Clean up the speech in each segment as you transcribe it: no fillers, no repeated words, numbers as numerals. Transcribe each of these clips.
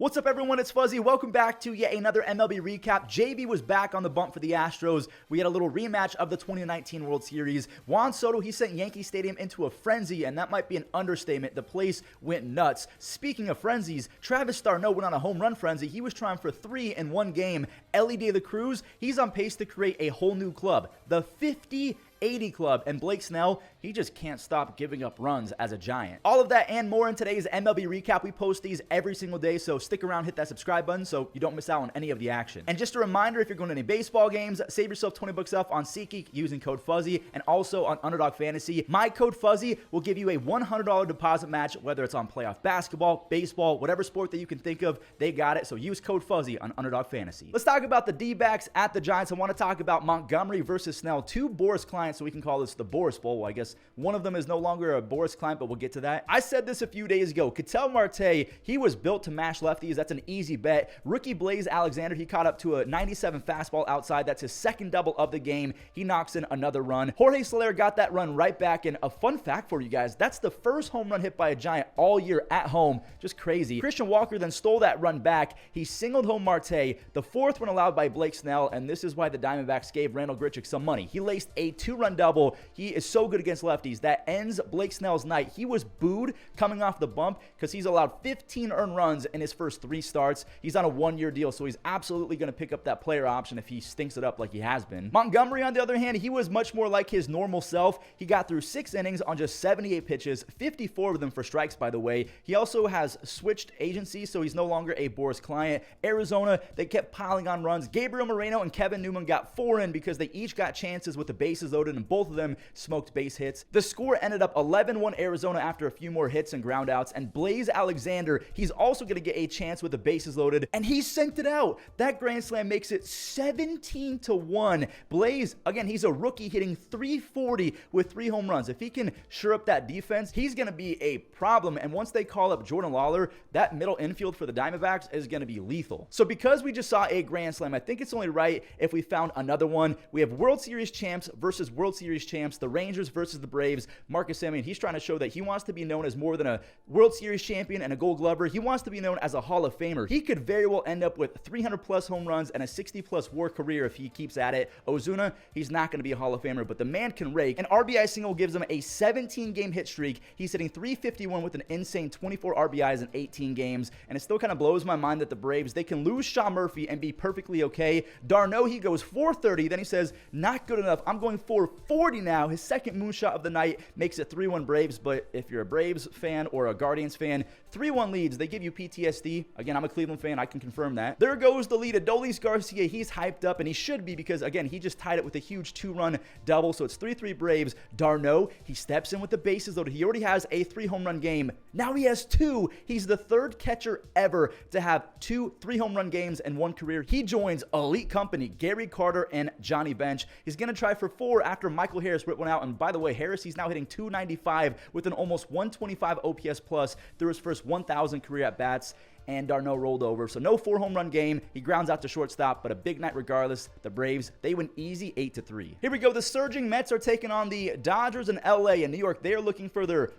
What's up, everyone? It's Fuzzy. Welcome back to yet another MLB Recap. JB was back on the bump for the Astros. We had a little rematch of the 2019 World Series. Juan Soto, he sent Yankee Stadium into a frenzy, and that might be an understatement. The place went nuts. Speaking of frenzies, Travis d'Arnaud went on a home run frenzy. He was trying for 3 in one game. Elly de la Cruz, he's on pace to create a whole new club, the 50-80 club, and Blake Snell, he just can't stop giving up runs as a Giant. All of that and more in today's MLB Recap. We post these every single day, so stick around, hit that subscribe button so you don't miss out on any of the action. And just a reminder, if you're going to any baseball games, save yourself 20 bucks off on SeatGeek using code Fuzzy, and also on Underdog Fantasy. My code Fuzzy will give you a $100 deposit match, whether it's on playoff basketball, baseball, whatever sport that you can think of, they got it. So use code Fuzzy on Underdog Fantasy. Let's talk about the D-backs at the Giants. I want to talk about Montgomery versus Snell, two Boris clients, so we can call this the Boris Bowl. Well, I guess one of them is no longer a Boris client, but we'll get to that. I said this a few days ago. Ketel Marte, he was built to mash lefties. That's an easy bet. Rookie Blaze Alexander, he caught up to a 97 fastball outside. That's his second double of the game. He knocks in another run. Jorge Soler got that run right back. And a fun fact for you guys, that's the first home run hit by a Giant all year at home. Just crazy. Christian Walker then stole that run back. He singled home Marte. The fourth one allowed by Blake Snell, and this is why the Diamondbacks gave Randall Grichuk some money. He laced a 2-run double. He is so good against lefties. That ends Blake Snell's night. He was booed coming off the bump because he's allowed 15 earned runs in his first 3 starts. He's on a 1-year deal, so he's absolutely going to pick up that player option if he stinks it up like he has been. Montgomery, on the other hand, he was much more like his normal self. He got through 6 innings on just 78 pitches, 54 of them for strikes, by the way. He also has switched agencies, so he's no longer a Boris client. Arizona, they kept piling on runs. Gabriel Moreno and Kevin Newman got 4 in because they each got chances with the bases loaded, and both of them smoked base hits. The score ended up 11-1 Arizona after a few more hits and groundouts, and Blaze Alexander, he's also going to get a chance with the bases loaded, and he sent it out. That grand slam makes it 17-1. Blaze, again, he's a rookie hitting .340 with 3 home runs. If he can shore up that defense, he's going to be a problem, and once they call up Jordan Lawler, that middle infield for the Diamondbacks is going to be lethal. So because we just saw a grand slam, I think it's only right if we found another one. We have World Series champs versus World Series champs, the Rangers versus the Braves. Marcus Semien, he's trying to show that he wants to be known as more than a World Series champion and a Gold Glover. He wants to be known as a Hall of Famer. He could very well end up with 300-plus home runs and a 60-plus WAR career if he keeps at it. Ozuna, he's not going to be a Hall of Famer, but the man can rake. An RBI single gives him a 17-game hit streak. He's hitting .351 with an insane 24 RBIs in 18 games, and it still kind of blows my mind that the Braves, they can lose Sean Murphy and be perfectly okay. d'Arnaud, he goes .430, then he says, not good enough. I'm going .440 now. His second moonshot of the night makes it 3-1 Braves, but if you're a Braves fan or a Guardians fan, 3-1 leads, they give you PTSD. Again, I'm a Cleveland fan. I can confirm that. There goes the lead. Adolis Garcia, he's hyped up, and he should be because, again, he just tied it with a huge 2-run double, so it's 3-3 Braves. d'Arnaud, he steps in with the bases loaded. He already has a 3-home-run game. Now he has 2. He's the 3rd catcher ever to have 2 3-home-run games in one career. He joins elite company, Gary Carter and Johnny Bench. He's going to try for 4 after Michael Harris ripped one out, and by the way, Harris, he's now hitting .295 with an almost 125 OPS plus through his first 1,000 career at-bats, and d'Arnaud rolled over. So no 4-home-run game. He grounds out to shortstop, but a big night regardless. The Braves, they win easy 8-3. Here we go. The surging Mets are taking on the Dodgers in LA. In New York, they are looking for their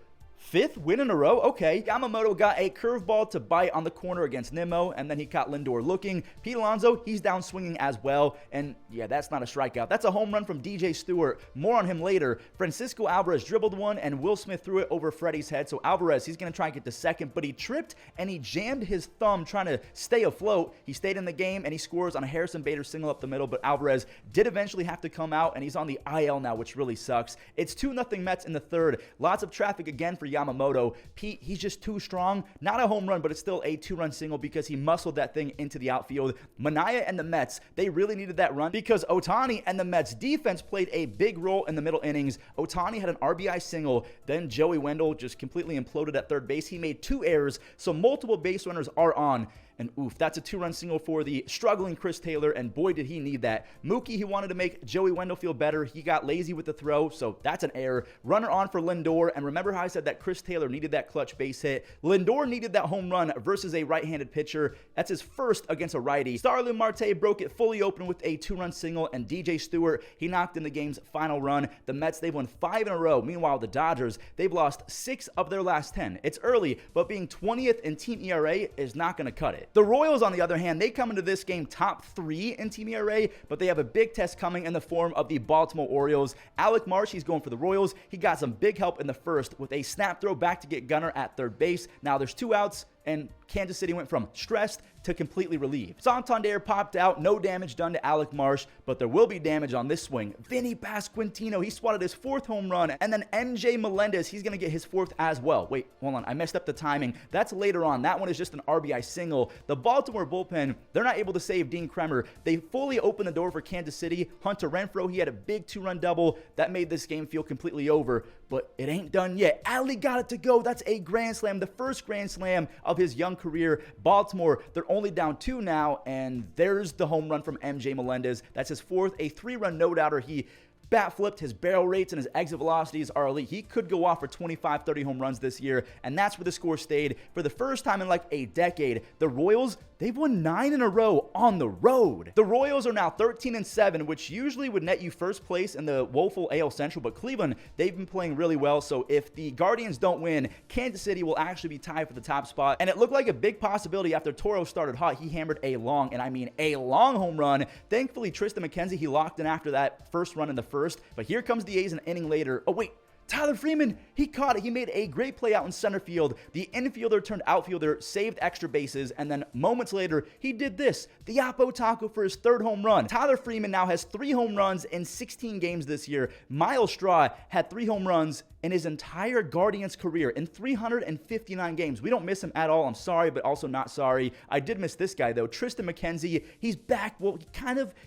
5th win in a row? Okay. Yamamoto got a curveball to bite on the corner against Nimmo, and then he caught Lindor looking. Pete Alonso, he's down swinging as well, and yeah, that's not a strikeout. That's a home run from DJ Stewart. More on him later. Francisco Alvarez dribbled one, and Will Smith threw it over Freddie's head, so Alvarez, he's going to try and get to second, but he tripped, and he jammed his thumb trying to stay afloat. He stayed in the game, and he scores on a Harrison Bader single up the middle, but Alvarez did eventually have to come out, and he's on the IL now, which really sucks. It's 2-0 Mets in the 3rd. Lots of traffic again for Yamamoto. Pete, he's just too strong. Not a home run, but it's still a 2-run single because he muscled that thing into the outfield. Manaea and the Mets, they really needed that run because Ohtani and the Mets defense played a big role in the middle innings. Ohtani had an RBI single, then Joey Wendell just completely imploded at third base. He made 2 errors, so multiple base runners are on. And oof, that's a 2-run single for the struggling Chris Taylor, and boy, did he need that. Mookie, he wanted to make Joey Wendell feel better. He got lazy with the throw, so that's an error. Runner on for Lindor, and remember how I said that Chris Taylor needed that clutch base hit? Lindor needed that home run versus a right-handed pitcher. That's his first against a righty. Starlin Marte broke it fully open with a 2-run single, and DJ Stewart, he knocked in the game's final run. The Mets, they've won 5 in a row. Meanwhile, the Dodgers, they've lost 6 of their last 10. It's early, but being 20th in team ERA is not going to cut it. it. The Royals, on the other hand, they come into this game top 3 in team ERA, but they have a big test coming in the form of the Baltimore Orioles. Alec Marsh, he's going for the Royals. He got some big help in the first with a snap throw back to get Gunnar at third base. Now there's 2 outs, and Kansas City went from stressed to completely relieved. Santander popped out, no damage done to Alec Marsh, but there will be damage on this swing. Vinny Pasquantino, he swatted his 4th home run, and then MJ Melendez, he's going to get his 4th as well. Wait, hold on, I messed up the timing. That's later on. That one is just an RBI single. The Baltimore bullpen, they're not able to save Dean Kremer. They fully opened the door for Kansas City. Hunter Renfroe, he had a big 2-run double. That made this game feel completely over, but it ain't done yet. Elly got it to go. That's a grand slam, the first grand slam of his young career. Baltimore, they're only down 2 now, and there's the home run from MJ Melendez. That's his 4th, a 3-run no-doubter. He bat flipped. His barrel rates and his exit velocities are elite. He could go off for 25, 30 home runs this year, and that's where the score stayed. For the first time in like a decade, the Royals, they've won 9 in a row on the road. The Royals are now 13-7, which usually would net you first place in the woeful AL Central, but Cleveland, they've been playing really well, so if the Guardians don't win, Kansas City will actually be tied for the top spot, and it looked like a big possibility after Toro started hot. He hammered a long, and I mean a long home run. Thankfully, Tristan McKenzie, he locked in after that first run in the first, but here comes the A's an inning later. Oh, wait. Tyler Freeman, he caught it. He made a great play out in center field. The infielder turned outfielder, saved extra bases, and then moments later, he did this. The Oppo Taco for his 3rd home run. Tyler Freeman now has 3 home runs in 16 games this year. Miles Straw had 3 home runs in his entire Guardians career in 359 games. We don't miss him at all. I'm sorry, but also not sorry. I did miss this guy, though. Tristan McKenzie, he's back. Well,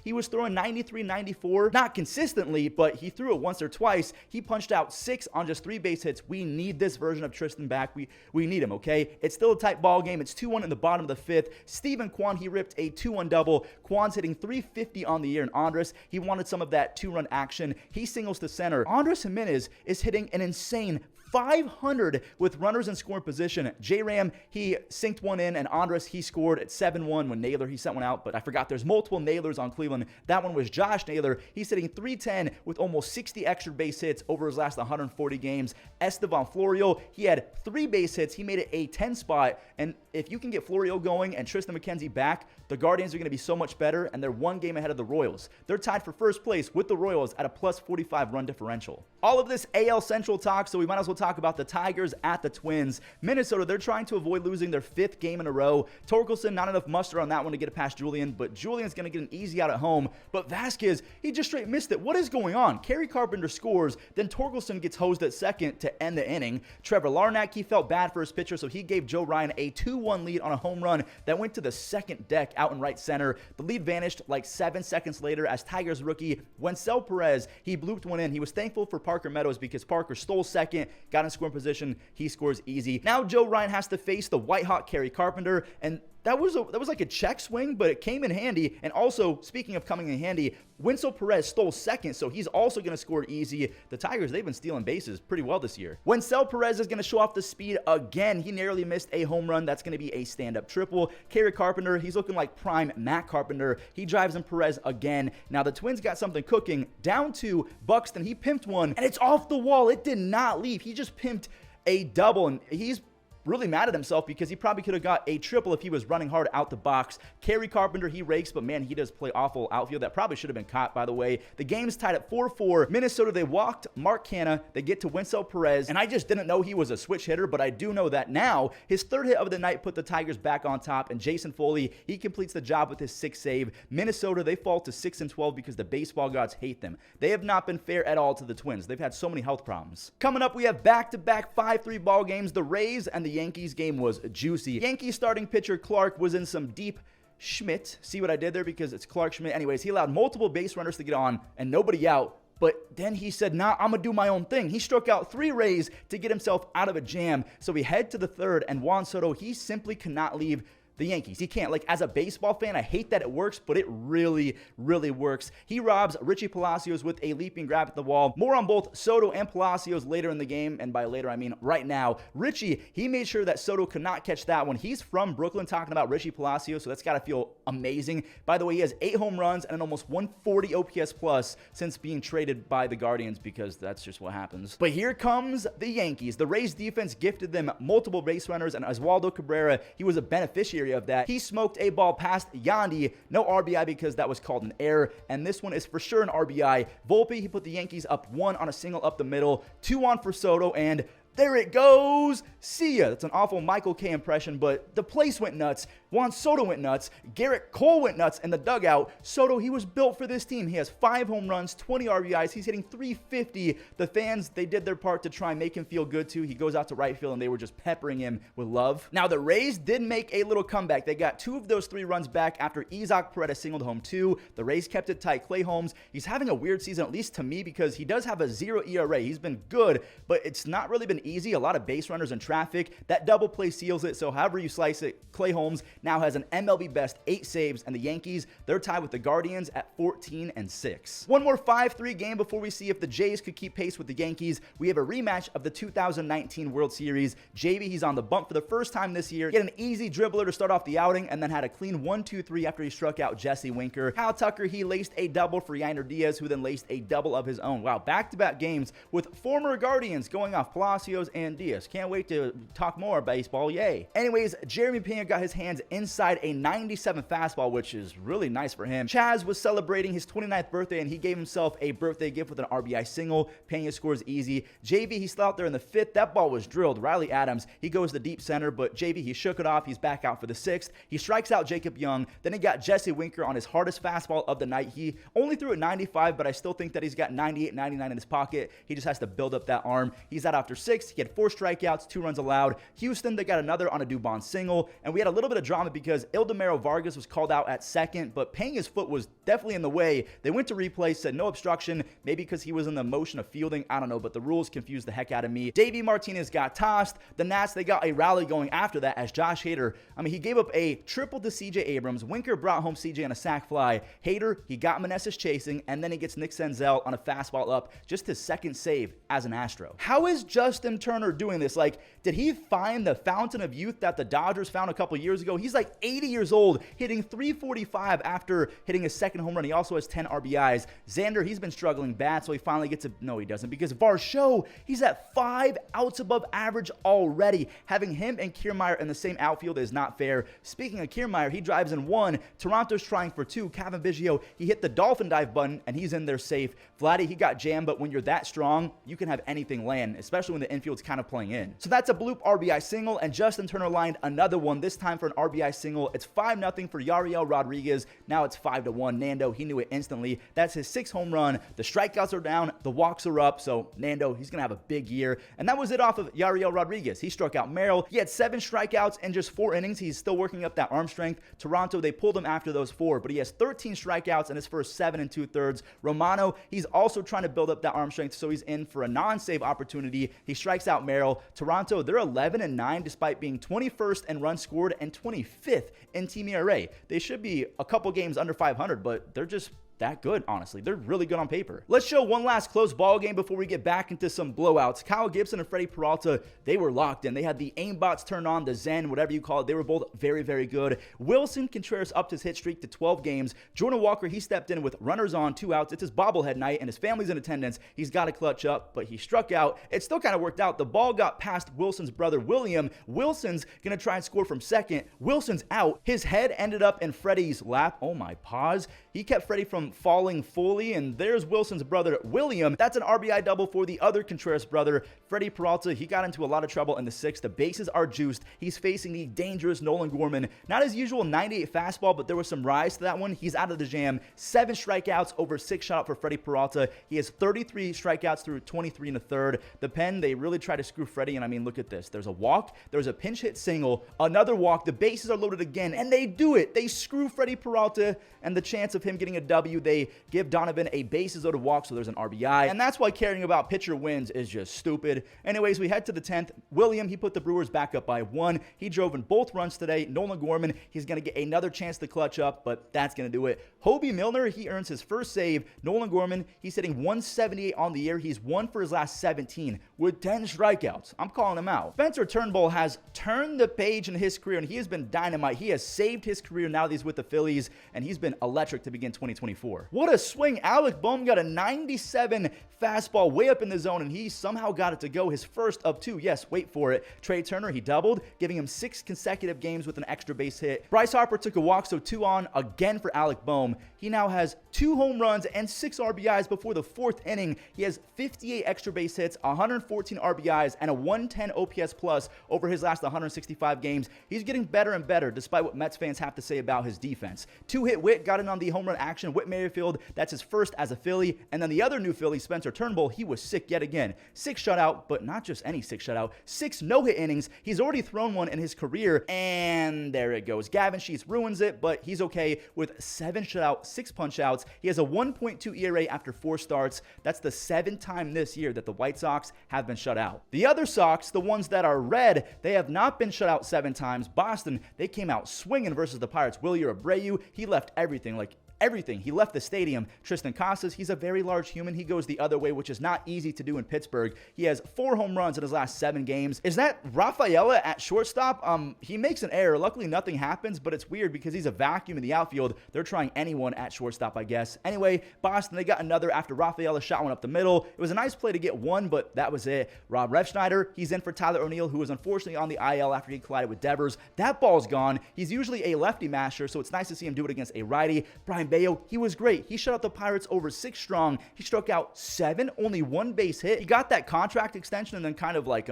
he was throwing 93, 94. Not consistently, but he threw it once or twice. He punched out 6 on just 3 base hits. We need this version of Tristan back. We need him, okay? It's still a tight ball game. It's 2-1 in the bottom of the 5th. Steven Kwan, he ripped a 2-1 double. Kwan's hitting 350 on the year, and Andres, he wanted some of that 2-run action. He singles to center. Andres Jimenez is hitting an insane 500 with runners in scoring position. J-Ram, he synced one in, and Andres, he scored at 7-1 when Naylor, he sent one out, but I forgot there's multiple Naylors on Cleveland. That one was Josh Naylor. He's hitting 310 with almost 60 extra base hits over his last 140 games. Estevan Florio, he had 3 base hits. He made it a 10 spot, and if you can get Florio going and Tristan McKenzie back, the Guardians are going to be so much better, and they're 1 game ahead of the Royals. They're tied for first place with the Royals at a plus 45 run differential. All of this AL Central talk, so we might as well talk about the Tigers at the Twins. Minnesota, they're trying to avoid losing their 5th game in a row. Torkelson, not enough muster on that one to get it past Julian, but Julian's going to get an easy out at home. But Vasquez, he just straight missed it. What is going on? Kerry Carpenter scores, then Torkelson gets hosed at second to end the inning. Trevor Larnach, he felt bad for his pitcher, so he gave Joe Ryan a 2-1 lead on a home run that went to the second deck out in right center. The lead vanished like 7 seconds later as Tigers rookie Wencel Perez, he blooped one in. He was thankful for Parker Meadows because Parker stole second, got in scoring position, he scores easy. Now Joe Ryan has to face the white-hot Kerry Carpenter, and that was like a check swing, but it came in handy. And also, speaking of coming in handy, Wencel Perez stole second, so he's also going to score easy. The Tigers, they've been stealing bases pretty well this year. Wencel Perez is going to show off the speed again. He narrowly missed a home run. That's going to be a stand-up triple. Kerry Carpenter, he's looking like prime Matt Carpenter. He drives in Perez again. Now, the Twins got something cooking. Down to Buxton, he pimped one, and it's off the wall. It did not leave. He just pimped a double, and he's really mad at himself because he probably could have got a triple if he was running hard out the box. Kerry Carpenter, he rakes, but man, he does play awful outfield. That probably should have been caught, by the way. The game's tied at 4-4. Minnesota, they walked Mark Canha. They get to Wencel Perez, and I just didn't know he was a switch hitter, but I do know that now. His 3rd hit of the night put the Tigers back on top, and Jason Foley, he completes the job with his 6th save. Minnesota, they fall to 6-12 because the baseball gods hate them. They have not been fair at all to the Twins. They've had so many health problems. Coming up, we have back-to-back 5-3 ball games. The Rays and the Yankees game was juicy. Yankees starting pitcher Clark was in some deep Schmidt. See what I did there? Because it's Clark Schmidt. Anyways, he allowed multiple base runners to get on and nobody out. But then he said, nah, I'm going to do my own thing. He struck out 3 Rays to get himself out of a jam. So we head to the 3rd, and Juan Soto, he simply cannot leave the Yankees. He can't. Like, as a baseball fan, I hate that it works, but it really, really works. He robs Richie Palacios with a leaping grab at the wall. More on both Soto and Palacios later in the game, and by later, I mean right now. Richie, he made sure that Soto could not catch that one. He's from Brooklyn, talking about Richie Palacios, so that's got to feel amazing. By the way, he has 8 home runs and an almost 140 OPS plus since being traded by the Guardians, because that's just what happens. But here comes the Yankees. The Rays defense gifted them multiple base runners, and Oswaldo Cabrera, he was a beneficiary beneficiary of that. He smoked a ball past Yandy. No RBI because that was called an error, and this one is for sure an RBI. Volpe, he put the Yankees up 1 on a single up the middle, 2 on for Soto, and there it goes. See ya. That's an awful Michael K impression, but the place went nuts. Juan Soto went nuts. Garrett Cole went nuts in the dugout. Soto, he was built for this team. He has 5 home runs, 20 RBIs. He's hitting .350. The fans, they did their part to try and make him feel good too. He goes out to right field, and they were just peppering him with love. Now, the Rays did make a little comeback. They got 2 of those 3 runs back after Isaac Paredes singled home 2. The Rays kept it tight. Clay Holmes, he's having a weird season, at least to me, because he does have a 0 ERA. He's been good, but it's not really been easy. A lot of base runners in traffic. That double play seals it, so however you slice it, Clay Holmes now has an MLB best 8 saves, and the Yankees, they're tied with the Guardians at 14-6. One more 5-3 game before we see if the Jays could keep pace with the Yankees. We have a rematch of the 2019 World Series. JV, he's on the bump for the first time this year. He had an easy dribbler to start off the outing, and then had a clean 1-2-3 after he struck out Jesse Winker. Kyle Tucker, he laced a double for Yainer Diaz, who then laced a double of his own. Wow, back-to-back games with former Guardians going off, Palacios and Diaz. Can't wait to talk more baseball, yay. Anyways, Jeremy Pena got his hands inside a 97 fastball, which is really nice for him. Chaz was celebrating his 29th birthday, and he gave himself a birthday gift with an RBI single. Pena scores easy. JV, he slid out there in the 5th. That ball was drilled. Riley Adams, he goes to deep center, but JV, he shook it off. He's back out for the 6th. He strikes out Jacob Young. Then he got Jesse Winker on his hardest fastball of the night. He only threw it 95, but I still think that he's got 98, 99 in his pocket. He just has to build up that arm. He's out after 6. He had 4 strikeouts, 2 runs allowed. Houston, they got another on a Dubon single, and we had a little bit of drama because Ildemaro Vargas was called out at 2nd, but Pena's foot was definitely in the way. They went to replay, said no obstruction, maybe because he was in the motion of fielding, I don't know, but the rules confused the heck out of me. Davey Martinez got tossed. The Nats, they got a rally going after that as Josh Hader, he gave up a triple to CJ Abrams. Winker brought home CJ on a sac fly. Hader, he got Meneses chasing, and then he gets Nick Senzel on a fastball up, just his 2nd save as an Astro. How is Justin Turner doing this? Like, did he find the fountain of youth that the Dodgers found a couple years ago? He's like 80 years old, hitting .345 after hitting his 2nd home run. He also has 10 RBIs. Xander, he's been struggling bad, so he finally gets a... No, he doesn't, because Varsho, he's at 5 outs above average already. Having him and Kiermaier in the same outfield is not fair. Speaking of Kiermaier, he drives in 1. Toronto's trying for 2. Kevin Biggio, he hit the dolphin dive button, and he's in there safe. Vladdy, he got jammed, but when you're that strong, you can have anything land, especially when the infield's kind of playing in. So that's a bloop RBI single, and Justin Turner lined another one, this time for an RBI single. It's 5-0 for Yariel Rodriguez. Now it's 5-1. Nando, he knew it instantly. That's his 6th home run. The strikeouts are down. The walks are up. So Nando, he's going to have a big year. And that was it off of Yariel Rodriguez. He struck out Merrill. He had 7 strikeouts in just 4 innings. He's still working up that arm strength. Toronto, they pulled him after those 4, but he has 13 strikeouts in his first 7 2/3. Romano, he's also trying to build up that arm strength, so he's in for a non-save opportunity. He strikes out Merrill. Toronto, they're 11-9 despite being 21st in runs scored and 25th in team ERA. They should be a couple games under 500, but they're just that good, honestly. They're really good on paper. Let's show one last close ball game before we get back into some blowouts. Kyle Gibson and Freddie Peralta, they were locked in. They had the aimbots turned on, the Zen, whatever you call it. They were both very, very good. Wilson Contreras upped his hit streak to 12 games. Jordan Walker, he stepped in with runners on, 2 outs. It's his bobblehead night, and his family's in attendance. He's got to clutch up, but he struck out. It still kind of worked out. The ball got past Wilson's brother, William. Wilson's going to try and score from second. Wilson's out. His head ended up in Freddie's lap. Oh my, pause. He kept Freddie from falling fully, and there's Wilson's brother, William. That's an RBI double for the other Contreras brother, Freddie Peralta. He got into a lot of trouble in the 6th. The bases are juiced. He's facing the dangerous Nolan Gorman. Not his usual 98 fastball, but there was some rise to that one. He's out of the jam. 7 strikeouts over 6 shutout for Freddie Peralta. He has 33 strikeouts through 23 1/3. The Pen, they really try to screw Freddie, and I mean, look at this. There's a walk. There's a pinch hit single. Another walk. The bases are loaded again, and they do it. They screw Freddie Peralta, and the chance of him getting a W, they give Donovan a bases loaded walk, so there's an RBI. And that's why caring about pitcher wins is just stupid. Anyways, we head to the 10th. William, he put the Brewers back up by 1. He drove in both runs today. Nolan Gorman, he's going to get another chance to clutch up, but that's going to do it. Hobie Milner, he earns his first save. Nolan Gorman, he's hitting 178 on the year. He's 1 for his last 17 with 10 strikeouts. I'm calling him out. Spencer Turnbull has turned the page in his career, and he has been dynamite. He has saved his career now that he's with the Phillies, and he's been electric to begin 2024. 4. What a swing. Alec Bohm got a 97 fastball way up in the zone, and he somehow got it to go. His first of 2. Yes, wait for it. Trey Turner, he doubled, giving him 6 consecutive games with an extra base hit. Bryce Harper took a walk, so 2 on again for Alec Bohm. He now has 2 home runs and 6 RBIs before the 4th inning. He has 58 extra base hits, 114 RBIs, and a 110 OPS plus over his last 165 games. He's getting better and better, despite what Mets fans have to say about his defense. 2-hit Whit got in on the home run action. Whit Merrifield, that's his first as a Philly. And then the other new Philly, Spencer Turnbull, he was sick yet again. 6 shutout, but not just any 6 shutout. 6 no-hit innings. He's already thrown one in his career, and there it goes. Gavin Sheets ruins it, but he's okay with 7 shutouts, 6 punch-outs. He has a 1.2 ERA after 4 starts. That's the 7th time this year that the White Sox have been shut out. The other Sox, the ones that are red, they have not been shut out 7 times. Boston, they came out swinging versus the Pirates. Willie Abreu, he left everything, like everything. He left the stadium. Tristan Casas, he's a very large human. He goes the other way, which is not easy to do in Pittsburgh. He has 4 home runs in his last 7 games. Is that Rafaela at shortstop? He makes an error. Luckily, nothing happens, but it's weird because he's a vacuum in the outfield. They're trying anyone at shortstop, I guess. Anyway, Boston, they got another after Rafaela shot one up the middle. It was a nice play to get 1, but that was it. Rob Refsnyder, he's in for Tyler O'Neill, who was unfortunately on the IL after he collided with Devers. That ball's gone. He's usually a lefty masher, so it's nice to see him do it against a righty. Brian Bayo, he was great. He shut out the Pirates over 6 strong. He struck out 7, only 1 base hit. He got that contract extension and then kind of like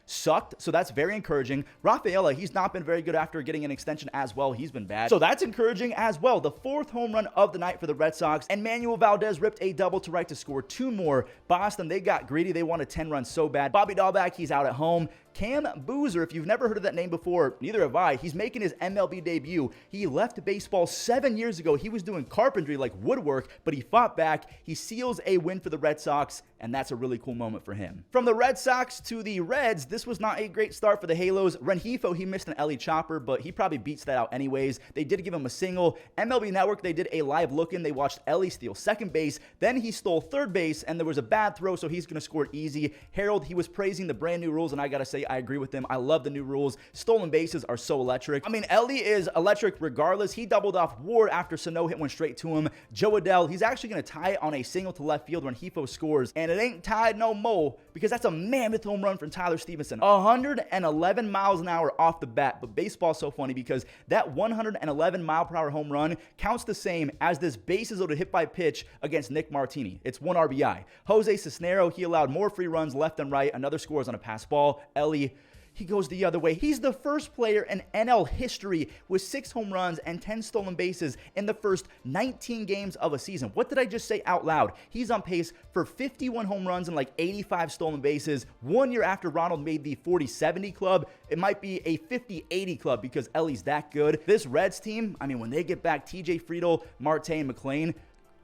sucked, so that's very encouraging. Rafaela, he's not been very good after getting an extension as well. He's been bad, so that's encouraging as well. The 4th home run of the night for the Red Sox, and Manuel Valdez ripped a double to right to score 2 more. Boston, they got greedy. They wanted 10 runs so bad. Bobby Dahlbeck, he's out at home. Cam Boozer, if you've never heard of that name before, neither have I. He's making his MLB debut. He left baseball 7 years ago. He was doing carpentry like woodwork, but he fought back. He seals a win for the Red Sox, and that's a really cool moment for him. From the Red Sox to the Reds, this was not a great start for the Halos. Rengifo, he missed an Elly chopper, but he probably beats that out anyways. They did give him a single. MLB Network, they did a live look-in. They watched Elly steal second base. Then he stole third base, and there was a bad throw, so he's going to score it easy. Harold, he was praising the brand new rules, and I got to say, I agree with him. I love the new rules. Stolen bases are so electric. I mean, Elly is electric regardless. He doubled off Ward after Sano hit one straight to him. Joe Adell, he's actually going to tie it on a single to left field when Rengifo scores, and it ain't tied no more because that's a mammoth home run from Tyler Stevenson. 111 miles an hour off the bat, but baseball's so funny because that 111 mile per hour home run counts the same as this bases loaded hit by pitch against Nick Martini. It's 1 RBI. Jose Cisnero, he allowed more free runs left and right. Another scores on a pass ball. Elly, he goes the other way. He's the first player in NL history with 6 home runs and 10 stolen bases in the first 19 games of a season. What did I just say out loud? He's on pace for 51 home runs and like 85 stolen bases. 1 year after Ronald made the 40-70 club, it might be a 50-80 club because Elly's that good. This Reds team, I mean, when they get back TJ Friedl, Marte, and McClain,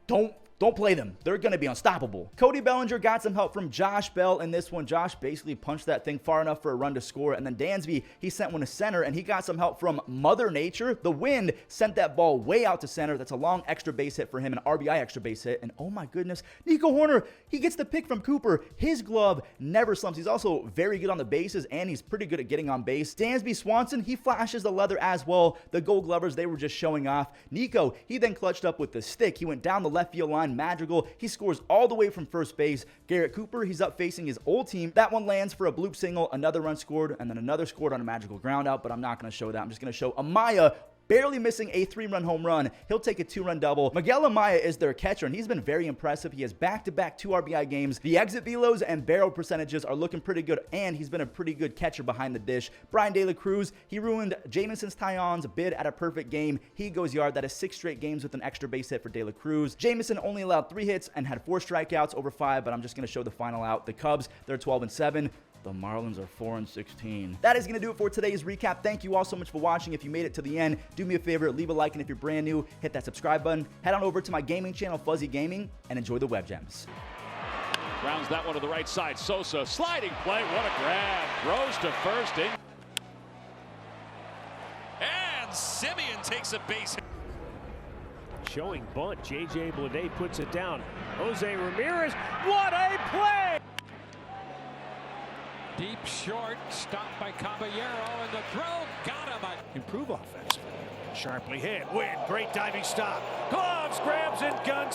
don't play them. They're going to be unstoppable. Cody Bellinger got some help from Josh Bell in this one. Josh basically punched that thing far enough for a run to score. And then Dansby, he sent one to center, and he got some help from Mother Nature. The wind sent that ball way out to center. That's a long extra base hit for him, an RBI extra base hit. And oh my goodness, Nico Horner, he gets the pick from Cooper. His glove never slumps. He's also very good on the bases, and he's pretty good at getting on base. Dansby Swanson, he flashes the leather as well. The Gold Glovers, they were just showing off. Nico, he then clutched up with the stick. He went down the left field line. Madrigal, he scores all the way from first base. Garrett Cooper, he's up facing his old team. That one lands for a bloop single. Another run scored, and then another scored on a magical ground out, but I'm not going to show that. I'm just going to show Amaya barely missing a 3-run home run. He'll take a 2-run double. Miguel Amaya is their catcher, and he's been very impressive. He has back-to-back 2 RBI games. The exit velos and barrel percentages are looking pretty good, and he's been a pretty good catcher behind the dish. Brian De La Cruz, he ruined Jameson's Tyon's bid at a perfect game. He goes yard. That is 6 straight games with an extra base hit for De La Cruz. Jameson only allowed 3 hits and had 4 strikeouts over 5, but I'm just going to show the final out. The Cubs, they're 12-7. The Marlins are 4-16. That is going to do it for today's recap. Thank you all so much for watching. If you made it to the end, do me a favor, leave a like, and if you're brand new, hit that subscribe button. Head on over to my gaming channel, Fuzzy Gaming, and enjoy the web gems. Rounds that one to the right side. Sosa, sliding play. What a grab. Throws to first. And Simeon takes a base. Showing bunt. J.J. Bleday puts it down. Jose Ramirez. What a play! Deep short, stopped by Caballero, and the throw got him. Improve offense. Sharply hit. Win. Great diving stop. Gloves, grabs, and guns.